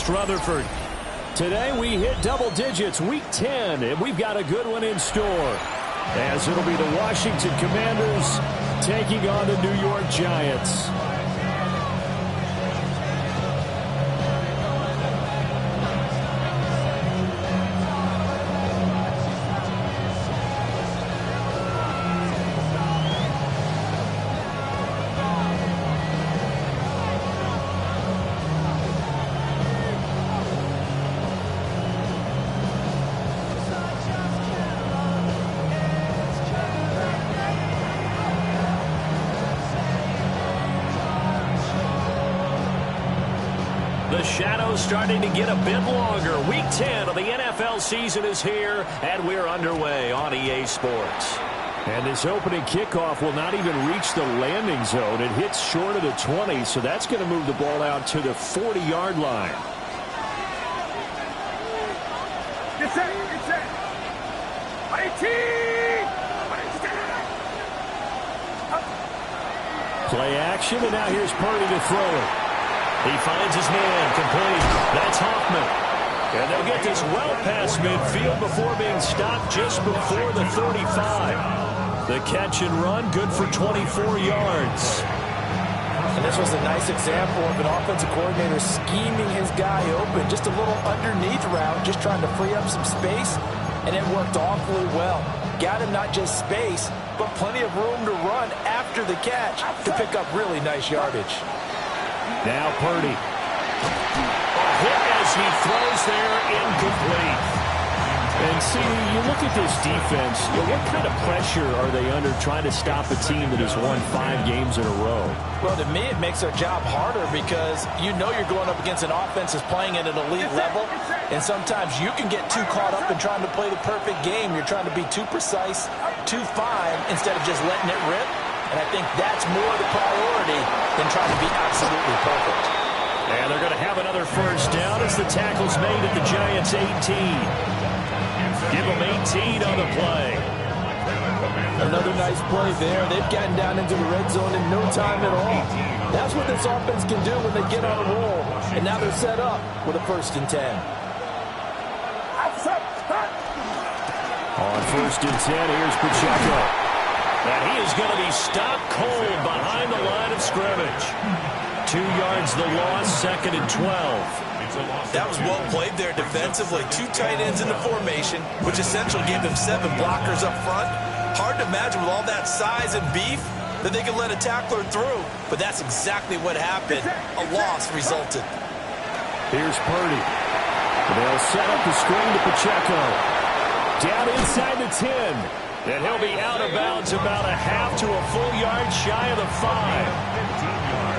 against Rutherford. Today we hit double digits, week 10, and we've got a good one in store, as it'll be the Washington Commanders taking on the New York Giants. The shadow's starting to get a bit longer. Week 10 of the NFL season is here, and we're underway on EA Sports. And this opening kickoff will not even reach the landing zone. It hits short of the 20, so that's going to move the ball out to the 40-yard line. Get set, get set. 18! Play action, and now here's Purdy to throw it. He finds his man, complete. That's Hoffman. And they'll get this well past midfield before being stopped just before the 35. The catch and run, good for 24 yards. And this was a nice example of an offensive coordinator scheming his guy open. Just a little underneath route, just trying to free up some space, and it worked awfully well. Got him not just space, but plenty of room to run after the catch to pick up really nice yardage. Now Purdy. A hit as he throws there, incomplete. And see, you look at this defense, what kind of pressure are they under trying to stop a team that has won 5 games in a row? Well, to me, it makes their job harder because you know you're going up against an offense that's playing at an elite level, and sometimes you can get too caught up in trying to play the perfect game. You're trying to be too precise, too fine, instead of just letting it rip. And I think that's more the priority than trying to be absolutely perfect. And they're going to have another first down as the tackle's made at the Giants' 18. Give them 18 on the play. Another nice play there. They've gotten down into the red zone in no time at all. That's what this offense can do when they get on a roll. And now they're set up with a 1st and 10. On 1st and 10, here's Pacheco. And he is going to be stopped cold behind the line of scrimmage. 2 yards the loss, 2nd and 12. That was well played there defensively. 2 tight ends in the formation, which essentially gave them 7 blockers up front. Hard to imagine with all that size and beef that they could let a tackler through. But that's exactly what happened. A loss resulted. Here's Purdy. They'll set up the screen to Pacheco. Down inside the 10. And he'll be out of bounds about a half to a full yard shy of the 5.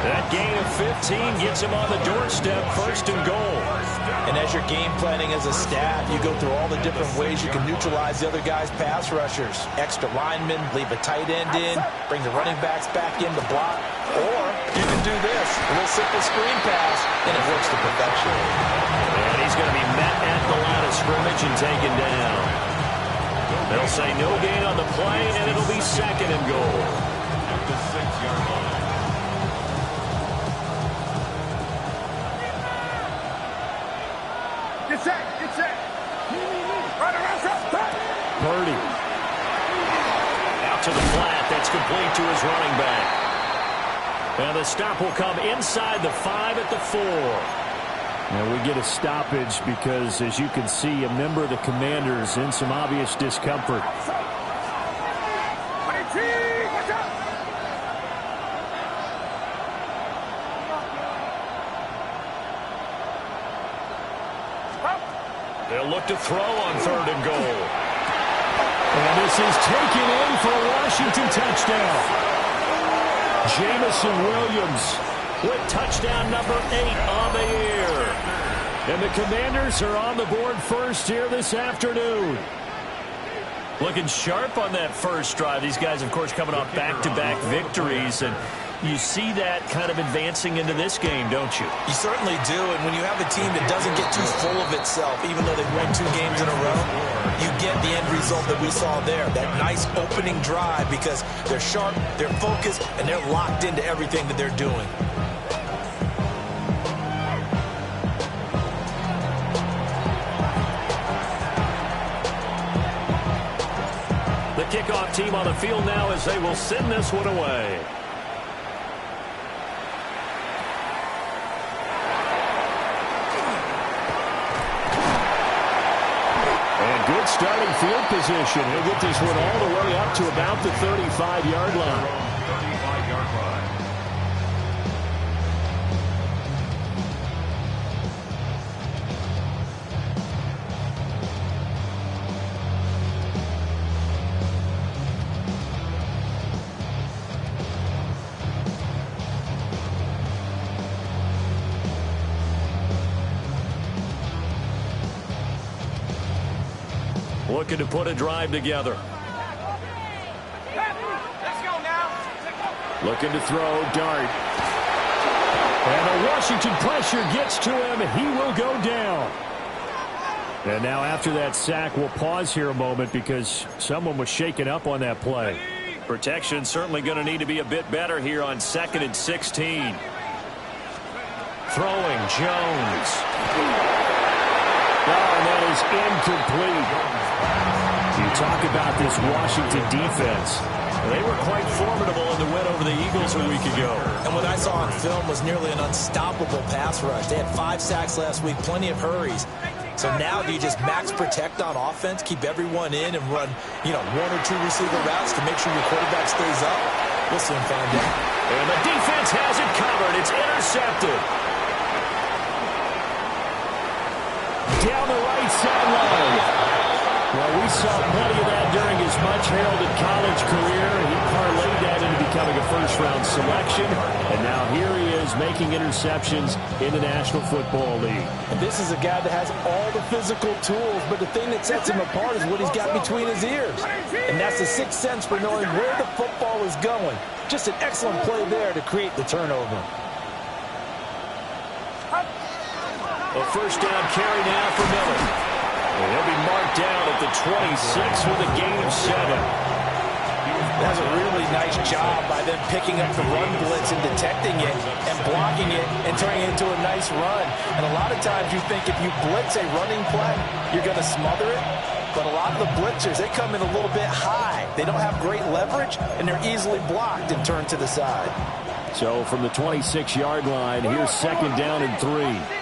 That gain of 15 gets him on the doorstep, 1st and goal. And as you're game planning as a staff, you go through all the different ways you can neutralize the other guy's pass rushers. Extra linemen, leave a tight end in, bring the running backs back in to block. Or you can do this, a little simple screen pass, and it works to perfection. And he's going to be met at the line of scrimmage and taken down. They'll say no gain on the play, and it'll be 2nd and goal. At the 6-yard line. Get set, get set. Right around, Purdy. Out to the flat. That's complete to his running back. And the stop will come inside the 5 at the 4. And we get a stoppage because, as you can see, a member of the Commanders in some obvious discomfort. They'll look to throw on 3rd and goal. And this is taken in for a Washington touchdown. Jamison Williams with touchdown number 8 on the year. And the Commanders are on the board first here this afternoon. Looking sharp on that first drive. These guys, of course, coming off back-to-back victories. And you see that kind of advancing into this game, don't you? You certainly do. And when you have a team that doesn't get too full of itself, even though they've won 2 games in a row, you get the end result that we saw there. That nice opening drive because they're sharp, they're focused, and they're locked into everything that they're doing. kickoff team on the field now as they will send this one away. And good starting field position. He'll get this one all the way up to about the 35-yard line. 35-yard line. Looking to put a drive together. Let's go now. Looking to throw, dart. And the Washington pressure gets to him. He will go down. And now after that sack, we'll pause here a moment because someone was shaken up on that play. Protection certainly going to need to be a bit better here on 2nd and 16. Throwing, Jones. Oh, and that is incomplete. You talk about this Washington defense. They were quite formidable in the win over the Eagles a week ago. And what I saw on film was nearly an unstoppable pass rush. They had 5 sacks last week, plenty of hurries. So now do you just max protect on offense, keep everyone in, and run, 1 or 2 receiver routes to make sure your quarterback stays up? We'll soon find out. And the defense has it covered. It's intercepted. Down the right sideline. Well, we saw plenty of that during his much-heralded college career. He parlayed that into becoming a first-round selection. And now here he is making interceptions in the National Football League. And this is a guy that has all the physical tools, but the thing that sets him apart is what he's got between his ears. And that's the sixth sense for knowing where the football is going. Just an excellent play there to create the turnover. A first down carry now for Miller. And he'll be marked down at the 26 with a gain of 7. That's a really nice job by them picking up the run blitz and detecting it and blocking it and turning it into a nice run. And a lot of times you think if you blitz a running play, you're going to smother it. But a lot of the blitzers, they come in a little bit high. They don't have great leverage, and they're easily blocked and turned to the side. So from the 26-yard line, here's 2nd down and 3.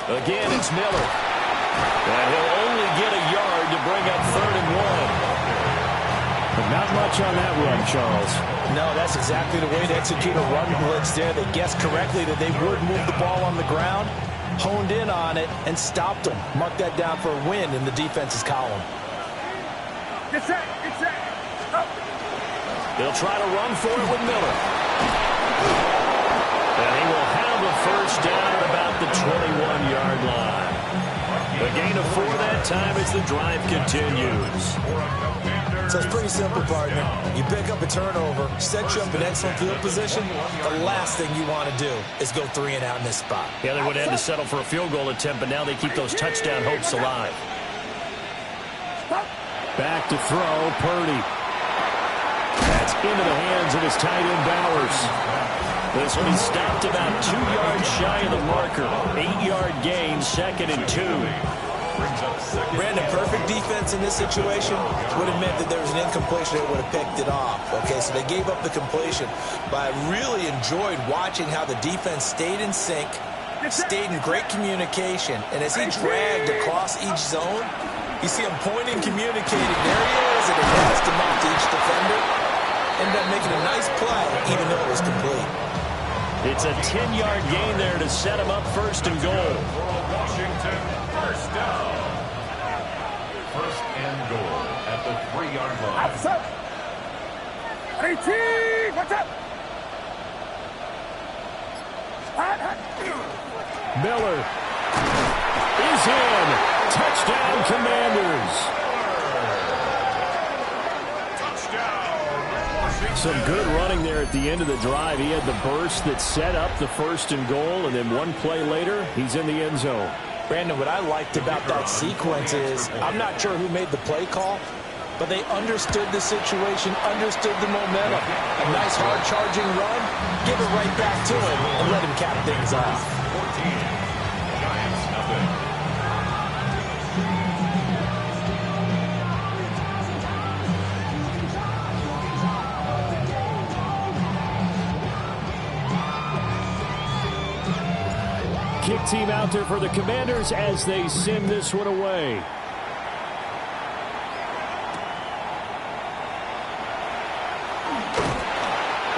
Again, it's Miller. And he'll only get a yard to bring up 3rd and 1. But not much on that run, Charles. No, that's exactly the way to execute a run blitz there. They guessed correctly that they would move the ball on the ground, honed in on it, and stopped them. Mark that down for a win in the defense's column. Get set. Get set. Up. They'll try to run for it with Miller. And he will have a first down at about the 21-yard line. A gain of 4 that time as the drive continues. So it's pretty simple, partner. You pick up a turnover, set you up in excellent field position. The last thing you want to do is go 3 and out in this spot. Yeah, they would have had to settle for a field goal attempt, but now they keep those touchdown hopes alive. Back to throw, Purdy. That's into the hands of his tight end, Bowers. This one he stopped about 2 yards shy of the marker. 8-yard gain, 2nd and 2. Brandon, perfect defense in this situation would have meant that there was an incompletion that would have picked it off. Okay, so they gave up the completion. But I really enjoyed watching how the defense stayed in sync, stayed in great communication. And as he dragged across each zone, you see him pointing, communicating. There he is, and he passed him off to each defender. Ended up making a nice play, even though it was complete. It's a 10-yard gain there to set him up 1st and goal. Washington, first down. 1st and goal at the 3-yard line. Outside. 18. What's up? Miller is in. Touchdown, Commanders. Some good running there at the end of the drive. He had the burst that set up the 1st and goal, and then one play later, he's in the end zone. Brandon, what I liked about that sequence is, I'm not sure who made the play call, but they understood the situation, understood the momentum. A nice hard-charging run, give it right back to him, and let him cap things off. 14. Giants nothing. kick team out there for the Commanders as they send this one away.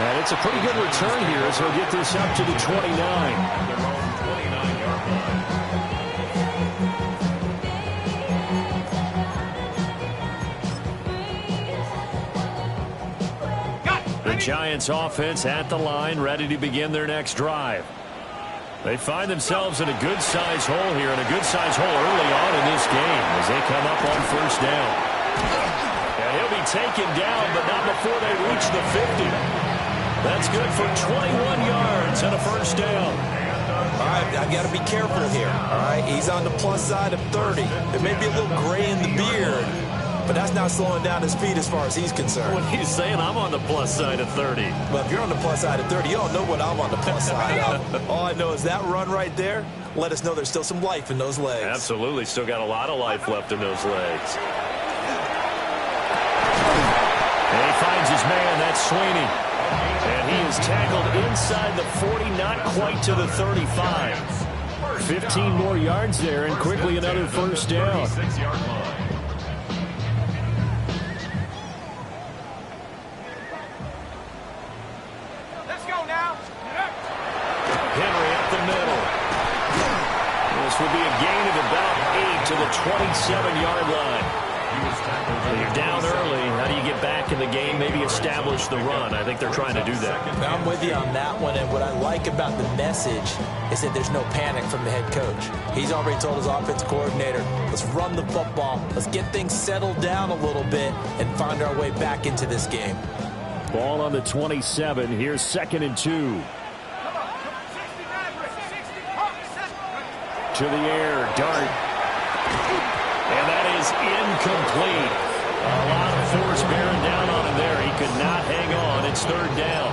And it's a pretty good return here as he'll get this up to the 29. Their own 29-yard line. The Giants offense at the line, ready to begin their next drive. They find themselves in a good-sized hole here, and a good-sized hole early on in this game as they come up on first down. And he'll be taken down, but not before they reach the 50. That's good for 21 yards and a first down. All right, I got to be careful here. All right, he's on the plus side of 30. There may be a little gray in the beard, but that's not slowing down his speed as far as he's concerned. What are you saying? I'm on the plus side of 30. Well, if you're on the plus side of 30, you don't know what I'm on the plus side of. All I know is that run right there let us know there's still some life in those legs. Absolutely. Still got a lot of life left in those legs. And he finds his man. That's Sweeney. And he is tackled inside the 40, not quite to the 35. 15 more yards there, and quickly another first down. 36-yard line. Let's go now. Henry up the middle. This would be a gain of about 8 to the 27-yard line. You're down early. How do you get back in the game? Maybe establish the run. I think they're trying to do that. I'm with you on that one, and what I like about the message is that there's no panic from the head coach. He's already told his offense coordinator, let's run the football, let's get things settled down a little bit and find our way back into this game. Ball on the 27. Here's 2nd and 2. To the air, Dart. And that is incomplete. A lot of force bearing down on him there. He could not hang on. It's 3rd down.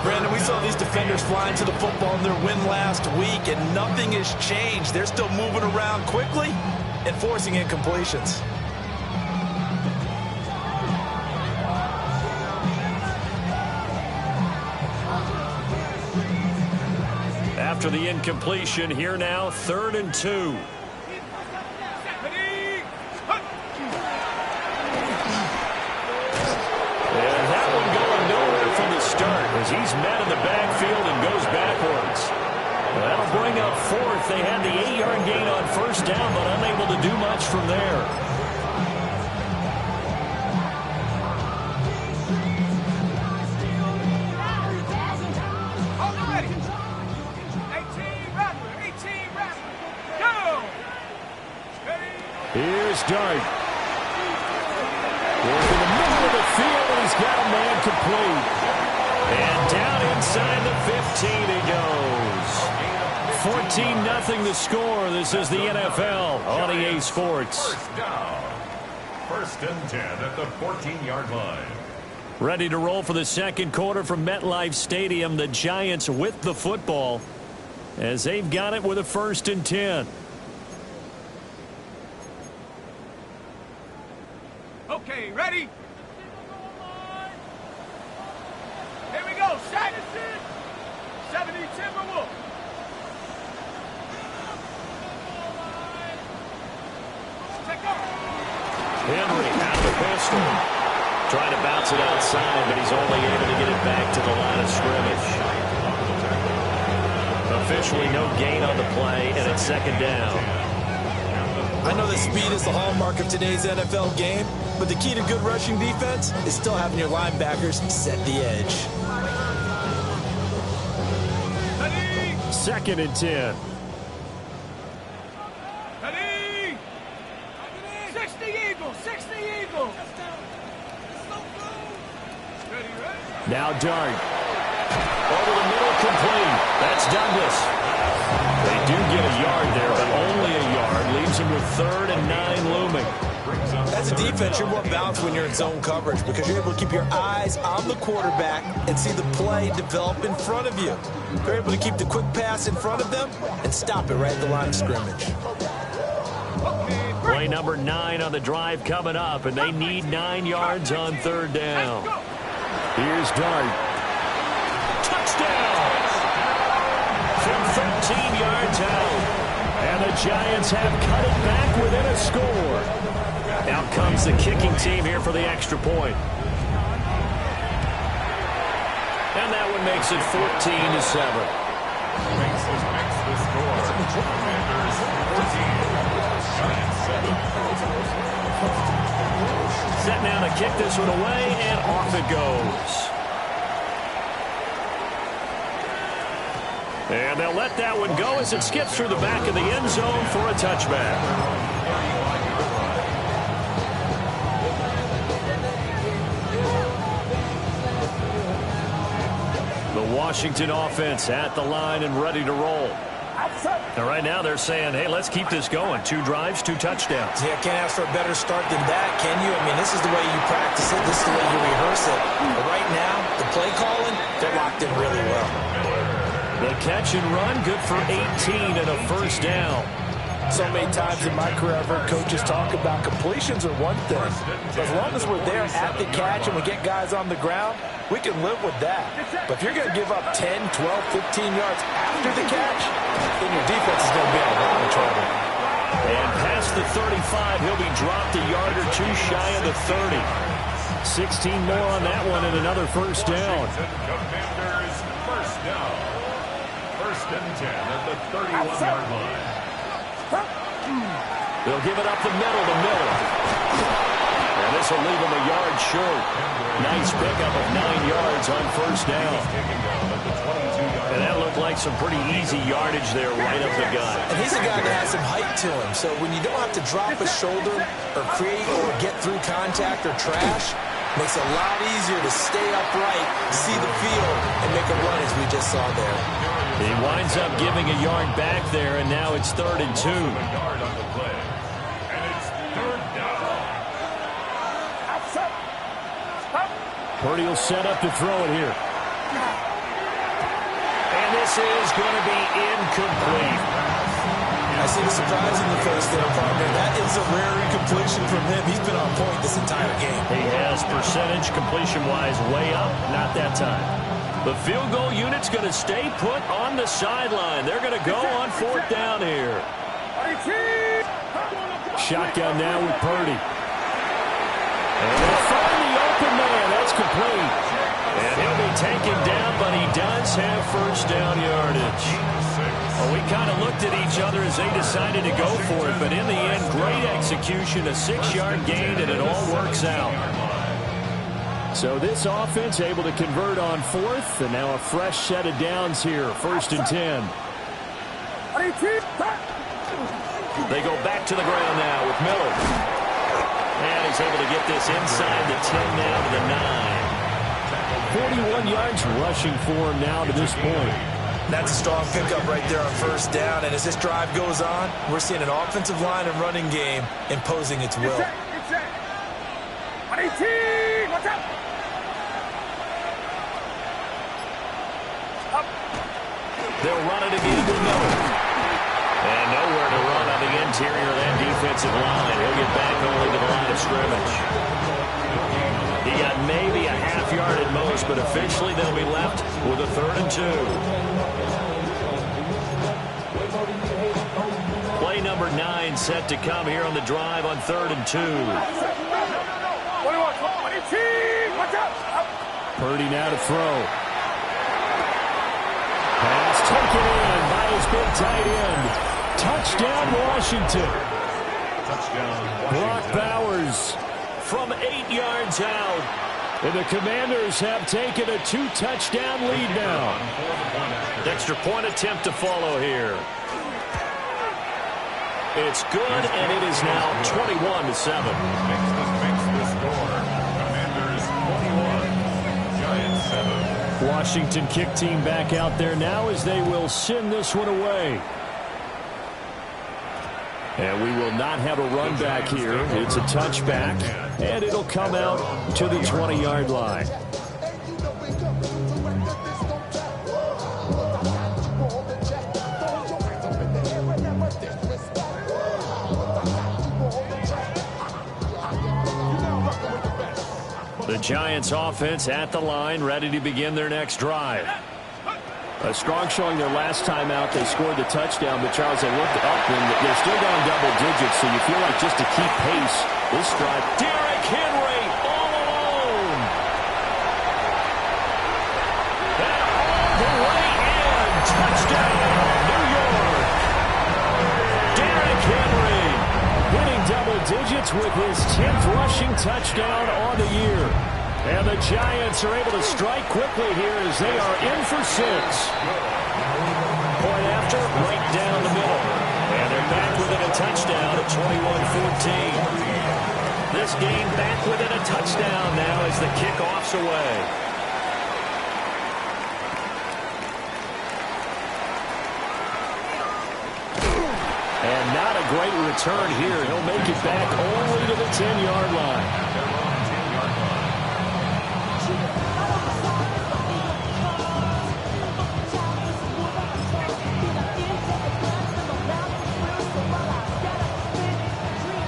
Brandon, we saw these defenders flying to the football in their win last week, and nothing has changed. They're still moving around quickly and forcing incompletions. After the incompletion, here now, 3rd and 2. As he's met in the backfield and goes backwards. That'll bring up 4th. They had the 8-yard gain on first down, but unable to do much from there. Here's Dart. Goes to the middle of the field, and he's got a man complete. And down inside the 15 he goes. 14-0 the score. This is the NFL on EA Sports. First down. 1st and 10 at the 14-yard line. Ready to roll for the second quarter from MetLife Stadium. The Giants with the football as they've got it with a 1st and 10. Okay, ready? Here we go. Set. 70 Timberwolves. Take off. Henry out of the pistol. Trying to bounce it outside, but he's only able to get it back to the line of scrimmage. Officially no gain on the play, and it's 2nd down. I know that speed is the hallmark of today's NFL game, but the key to good rushing defense is still having your linebackers set the edge. 2nd and 10. Ready? 60 Eagles. 60 Eagles. Ready? Now Dart. Over the middle, complete. That's Douglas. They do get a yard there, but only a yard. Leaves them with 3rd and 9 looming. As a defense, you're more balanced when you're in zone coverage because you're able to keep your eyes on the quarterback and see the play develop in front of you. You're able to keep the quick pass in front of them and stop it right at the line of scrimmage. Play number 9 on the drive coming up, and they need 9 yards on 3rd down. Here's Dart. Touchdown! From 13 Giants have cut it back within a score. Out comes the kicking team here for the extra point. And that one makes it 14-7. Makes the score. Commanders 14, Giants 7. Set now to kick this one away, and off it goes. And they'll let that one go as it skips through the back of the end zone for a touchback. The Washington offense at the line and ready to roll. And right now they're saying, hey, let's keep this going. 2 drives, 2 touchdowns. Yeah, can't ask for a better start than that, can you? I mean, this is the way you practice it. This is the way you rehearse it. But right now, the play calling, they're locked in really well. The catch and run, good for 18 and a first down. So many times in my career, I've heard coaches talk about completions are one thing. As long as we're there at the catch and we get guys on the ground, we can live with that. But if you're going to give up 10, 12, 15 yards after the catch, then your defense is going to be in a lot of trouble. And past the 35, he'll be dropped a yard or 2 shy of the 30. 16 more on that one and another first down. Commanders first down. First and 10 at the 31-yard line. They'll give it up the middle to Miller. And this will leave him a yard short. Nice pickup of 9 yards on first down. And that looked like some pretty easy yardage there right up the gut. And he's a guy that has some height to him. So when you don't have to drop a shoulder or create or get through contact or trash, makes it a lot easier to stay upright, see the field, and make a run as we just saw there. He winds up giving a yard back there, and now it's 3rd and 2. A yard on the play. And it's 3rd down. Purdy will set up to throw it here. And this is going to be incomplete. I see the surprise in the face there, partner. That is a rare incompletion from him. He's been on point this entire game. He has percentage completion-wise way up. Not that time. The field goal unit's going to stay put on the sideline. They're going to go on 4th down here. Shotgun now with Purdy. And they'll find the open man. That's complete. And he'll be taken down, but he does have first down yardage. Well, we kind of looked at each other as they decided to go for it, but in the end, great execution, a 6-yard gain, and it all works out. So this offense able to convert on 4th, and now a fresh set of downs here, 1st and 10. They go back to the ground now with Miller. And he's able to get this inside the 10 now to the 9. 41 yards rushing for him now to this point. That's a strong pickup right there on first down. And as this drive goes on, we're seeing an offensive line and running game imposing its will. They'll run it again to Miller. And nowhere to run on the interior of that defensive line. He'll get back only to the line of scrimmage. He got maybe a half yard at most, but officially they'll be left with a 3rd and 2. Play number 9 set to come here on the drive on 3rd and 2. Purdy now to throw. Pass taken in by his big tight end. Touchdown, Washington. Brock Bowers from 8 yards out. And the Commanders have taken a 2-touchdown lead now. Extra point attempt to follow here. It's good, and it is now 21-7. Makes the score. Commanders 21, Giants 7. Washington kick team back out there now as they will send this one away. And we will not have a run back here. It's a touchback, and it'll come out to the 20-yard line. The Giants offense at the line, ready to begin their next drive. A strong showing their last time out. They scored the touchdown, but Charles, they looked up and they're still down double digits, so you feel like just to keep pace this drive. Derrick Henry all alone. And all the way in. Touchdown, New York. Derrick Henry hitting double digits with his 10th rushing touchdown on the year. And the Giants are able to strike quickly here as they are in for 6. Point after, right down the middle. And they're back within a touchdown at 21-14. This game back within a touchdown now as the kickoff's away. And not a great return here. He'll make it back only to the 10-yard line.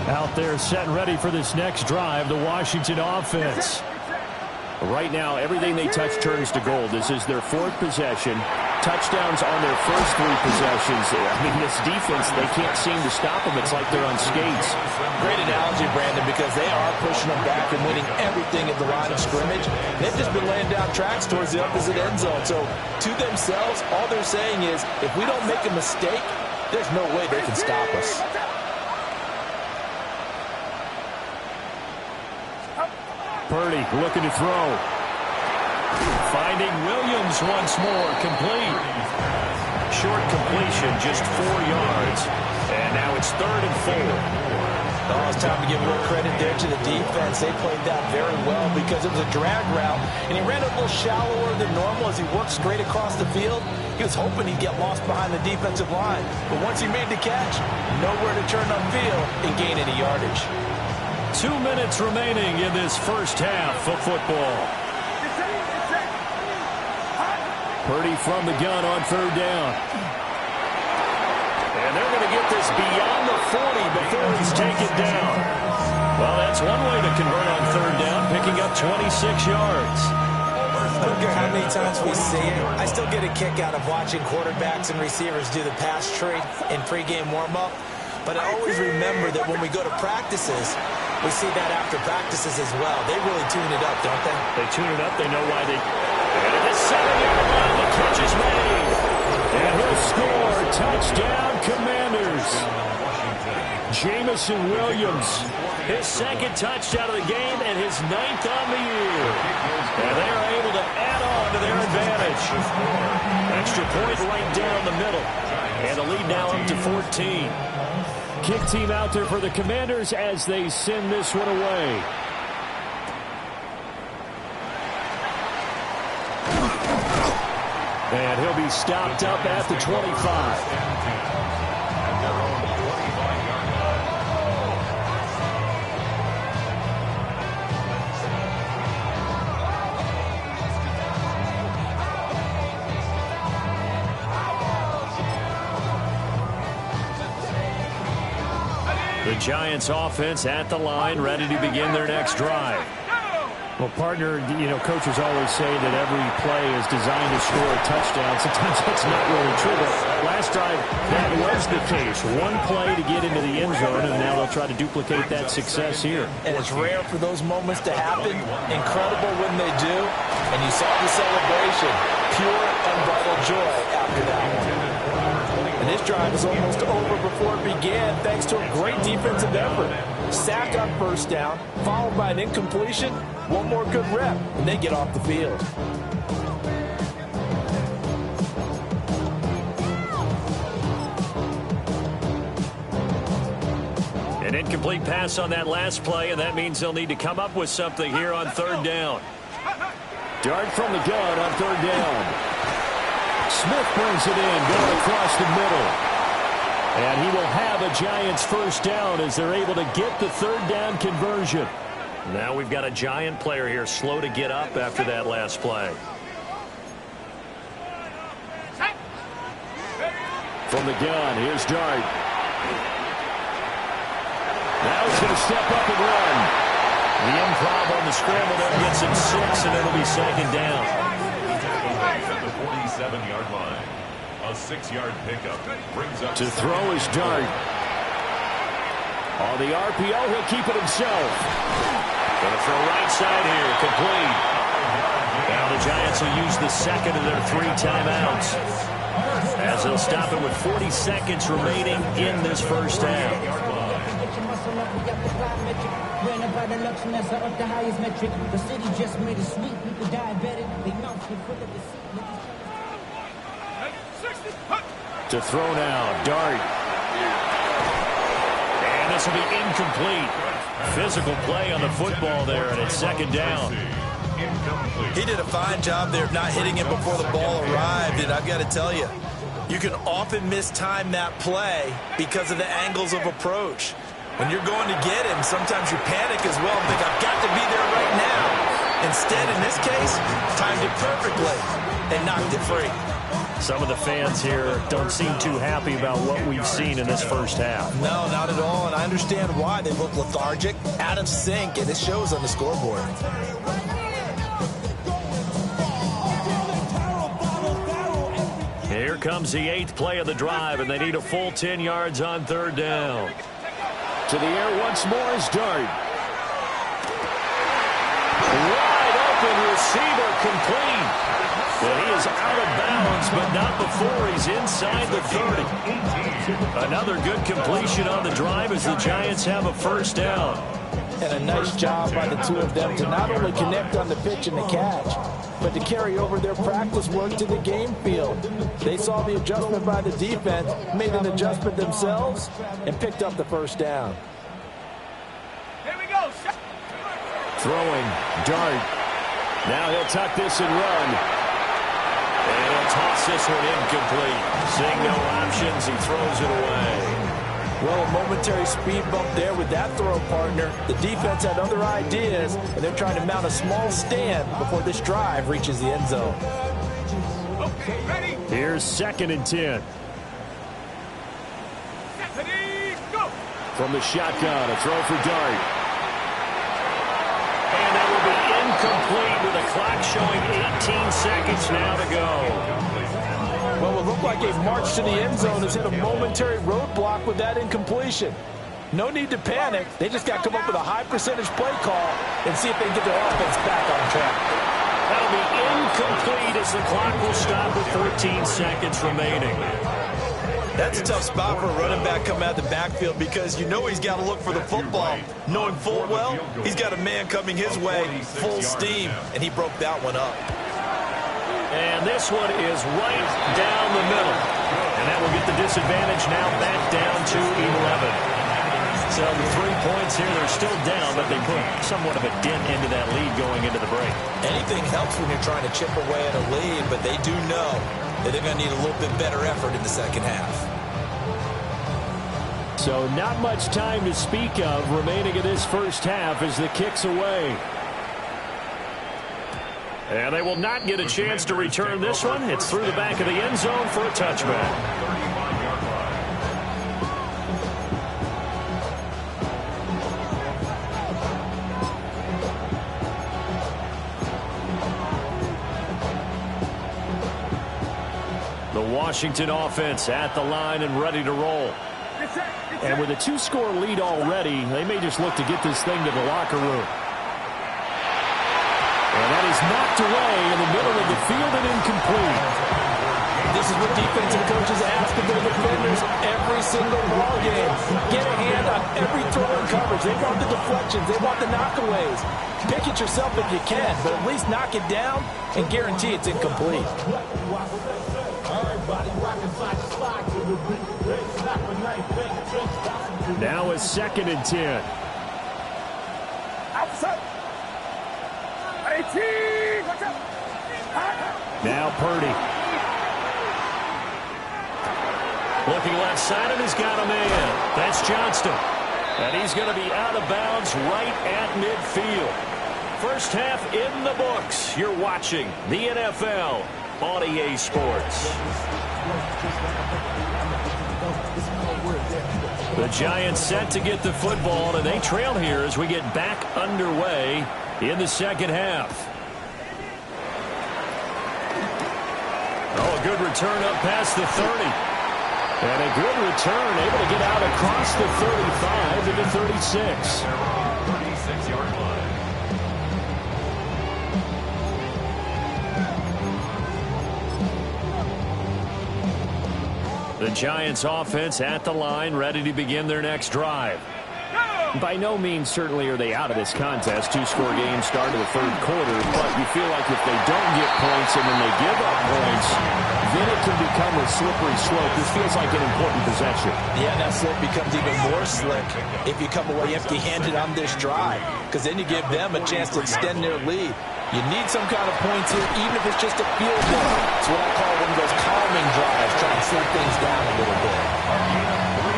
Out there set and ready for this next drive, the Washington offense. Right now, everything they touch turns to gold. This is their 4th possession. Touchdowns on their first 3 possessions. I mean, this defense, they can't seem to stop them. It's like they're on skates. Great analogy, Brandon, because they are pushing them back and winning everything at the line of scrimmage. They've just been laying down tracks towards the opposite end zone. So, to themselves, all they're saying is, if we don't make a mistake, there's no way they can stop us. Purdy looking to throw. Finding Williams once more. Complete. Short completion, just 4 yards. And now it's 3rd and 4. Oh, it's time to give a little credit there to the defense. They played that very well because it was a drag route, and he ran a little shallower than normal as he worked straight across the field. He was hoping he'd get lost behind the defensive line. But once he made the catch, nowhere to turn upfield and gain any yardage. 2 minutes remaining in this first half of football. Purdy from the gun on 3rd down. And they're going to get this beyond the 40 before he's taken down. Well, that's one way to convert on 3rd down, picking up 26 yards. I don't care how many times we see it. I still get a kick out of watching quarterbacks and receivers do the pass tree in pregame warm-up. But I always remember that when we go to practices, we see that after practices as well. They really tune it up, don't they? They tune it up. They know why they... And at the 7-yard line, the catch is made. And he'll score. Touchdown, Commanders. Jamison Williams, his 2nd touchdown of the game and his 9th on the year. And they are able to add on to their advantage. Extra point right down the middle. And the lead now up to 14. Kick team out there for the Commanders as they send this one away. And he'll be stopped up at the 25. The Giants offense at the line, ready to begin their next drive. Well, partner, you know, coaches always say that every play is designed to score a touchdown. Sometimes that's not really true, but last drive, that was the case. One play to get into the end zone, and now they'll try to duplicate that success here. And it's rare for those moments to happen. Incredible when they do. And you saw the celebration. Pure, unbridled joy after that one. And this drive was almost over before it began, thanks to a great defensive effort. Sack on 1st down, followed by an incompletion. One more good rep, and they get off the field. An incomplete pass on that last play, and that means they'll need to come up with something here on 3rd down. Dart from the gun on 3rd down. Smith brings it in, going across the middle. And he will have a Giants 1st down as they're able to get the 3rd down conversion. Now we've got a Giant player here slow to get up after that last play. From the gun, here's Dart. Now he's going to step up and run. The improv on the scramble there gets him 6, and it'll be 2nd down. 7-yard line. A 6-yard pickup brings up to throw his dart. On the RPO, he'll keep it himself. Going to throw right side here, complete. Now the Giants will use the second of their 3 timeouts, as they'll stop it with 40 seconds remaining in this first half. To throw now, dart. And this will be incomplete. Physical play on the football there, and it's second down. He did a fine job there of not hitting it before the ball arrived, and I've got to tell you, you can often mistime that play because of the angles of approach. When you're going to get him, sometimes you panic as well and think, I've got to be there right now. Instead, in this case, timed it perfectly and knocked it free. Some of the fans here don't seem too happy about what we've seen in this first half. No, not at all, and I understand why. They look lethargic, out of sync, and it shows on the scoreboard. Here comes the 8th play of the drive, and they need a full 10 yards on third down. To the air once more is Dart. Wide open receiver, complete. Well, he is out of bounds, but not before he's inside the 30. Another good completion on the drive as the Giants have a first down. And a nice job by the two of them to not only connect on the pitch and the catch, but to carry over their practice work to the game field. They saw the adjustment by the defense, made an adjustment themselves, and picked up the first down. Here we go. Throwing, Dart. Now he'll tuck this and run. And he'll toss this one incomplete. Seeing no options, he throws it away. Well, a momentary speed bump there with that throw, partner. The defense had other ideas, and they're trying to mount a small stand before this drive reaches the end zone. Okay, ready? Here's 2nd and 10. Ready, go. From the shotgun, a throw for Dart. And that will be incomplete with a clock showing 18 seconds now to go. Well, it looked like a march to the end zone has hit a momentary roadblock with that incompletion. No need to panic. They just got to come up with a high percentage play call and see if they can get their offense back on track. That'll be incomplete as the clock will stop with 14 seconds remaining. That's a tough spot for a running back coming out of the backfield because you know he's got to look for the football. Knowing full well, he's got a man coming his way, full steam, and he broke that one up. And this one is right down the middle. And that will get the disadvantage now back down to 11. So the 3 points here, they're still down, but they put somewhat of a dent into that lead going into the break. Anything helps when you're trying to chip away at a lead, but they do know that they're going to need a little bit better effort in the second half. So not much time to speak of remaining in this first half as the kick's away. And they will not get a chance to return this one. It's through the back of the end zone for a touchback. The Washington offense at the line and ready to roll. And with a 2-score lead already, they may just look to get this thing to the locker room. And that is knocked away in the middle of the field and incomplete. This is what defensive coaches ask of their defenders every single ball game. Get a hand on every throw and coverage. They want the deflections. They want the knockaways. Pick it yourself if you can, but at least knock it down and guarantee it's incomplete. Now it's 2nd and 10. Outside. 18. Watch out. Now Purdy. Looking left side, and he's got a man. That's Johnston. And he's going to be out of bounds right at midfield. First half in the books. You're watching the NFL on EA Sports. The Giants set to get the football, and they trail here as we get back underway in the second half. Oh, good return up past the 30. And a good return, able to get out across the 35 to the 36. 36-yard line. The Giants offense at the line, ready to begin their next drive. By no means certainly are they out of this contest. Two-score game start of the third quarter, but you feel like if they don't get points and then they give up points, then it can become a slippery slope. This feels like an important possession. Yeah, and that slope becomes even more slick if you come away empty-handed on this drive, because then you give them a chance to extend their lead. You need some kind of points here, even if it's just a field goal. It's what I call one of those calming drives, trying to slow things down a little bit.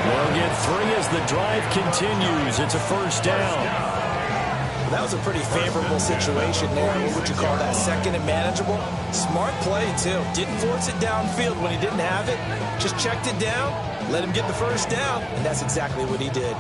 They'll get 3 as the drive continues. It's a first down. Well, that was a pretty favorable situation there. What would you call that? Second and manageable? Smart play, too. Didn't force it downfield when he didn't have it. Just checked it down, let him get the first down, and that's exactly what he did.